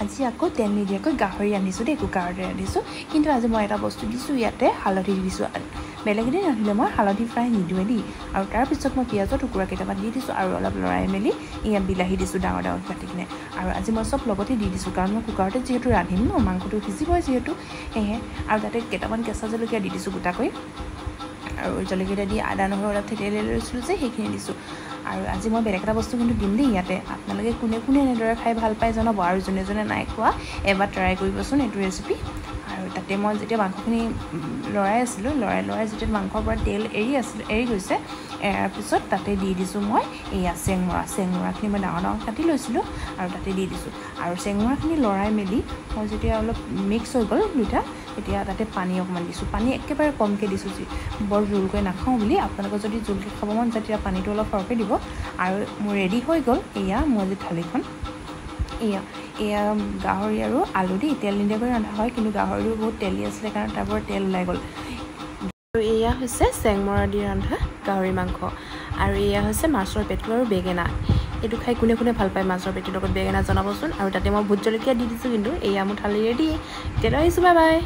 আজি আকৌ তেল নিদিয়াকৈ গাহৰি আনিছোঁ দেই, কুকাৰতে ৰান্ধিছোঁ। কিন্তু আজি মই এটা বস্তু দিছোঁ, ইয়াতে হালধি দিছোঁ। বেলেগ এদিন ৰান্ধিলে মই হালধি প্ৰায় নিদিওঁৱে দেই। আৰু তাৰপিছত মই পিঁয়াজৰ টুকুৰা কেইটামান দি দিছোঁ আৰু অলপ লৰাই মেলি ইয়াত বিলাহী দিছোঁ ডাঙৰ ডাঙৰ কাটি কিনে। আৰু আজি মই চব লগতে দি দিছোঁ, কাৰণ মই কুকাৰতে যিহেতু ৰান্ধিম ন, মাংসটো সিজিবই যিহেতু, সেয়েহে। আৰু তাতে কেইটামান কেঁচা জলকীয়া দি দিছোঁ গোটাকৈ, আৰু জলকীয়া দি আদা নহৰু অলপ থেতেলি লৈছিলোঁ যে সেইখিনি দিছোঁ। আৰু আজি মই বেলেগ এটা বস্তু কিন্তু দিম দেই ইয়াতে। আপোনালোকে কোনে কোনে এনেদৰে খাই ভাল পায় জনাব, আৰু যোনে যোনে নাই খোৱা এবাৰ ট্ৰাই কৰিবচোন এইটো ৰেচিপি। আৰু তাতে মই যেতিয়া মাংসখিনি লৰাই আছিলোঁ, লৰাই যেতিয়া মাংসৰ পৰা তেল এৰি গৈছে, এৰাৰ পিছত তাতে দি দিছোঁ মই এয়া চেংমৰাখিনি মই ডাঙৰ ডাঙৰ কাটি লৈছিলোঁ আৰু তাতে দি দিছোঁ। আৰু চেংমৰাখিনি লৰাই মেলি মই যেতিয়া অলপ মিক্স হৈ গ'ল দুইটা, তেতিয়া তাতে পানী অকণমান দিছোঁ। পানী একেবাৰে কমকৈ দিছোঁ, বৰ জোলকৈ নাখাওঁ বুলি। আপোনালোকৰ যদি জোলকৈ খাব মন যায় তেতিয়া পানীটো অলপ সৰহকৈ দিব। আৰু মোৰ ৰেডি হৈ গ'ল এয়া মোৰ আজি থালিখন। এয়া গাহৰি আৰু আলু দি তেল নিদিয়াকৈ ৰন্ধা হয়, কিন্তু গাহৰিটো বহুত তেলি আছিলে কাৰণে তাৰ পৰা তেল ওলাই গ'ল। আৰু এয়া হৈছে চেংমৰা দি ৰন্ধা গাহৰি মাংস। আৰু এয়া হৈছে মাছৰ পেটু আৰু বেঙেনা। এইটো খাই কোনে কোনে ভাল পায় মাছৰ পেটুৰ লগত বেঙেনা জনাবচোন। আৰু তাতে মই ভোট জলকীয়া দি দিছোঁ। কিন্তু এয়া মোৰ থালি ৰেডি। এতিয়া আহিছোঁ, বাই বাই।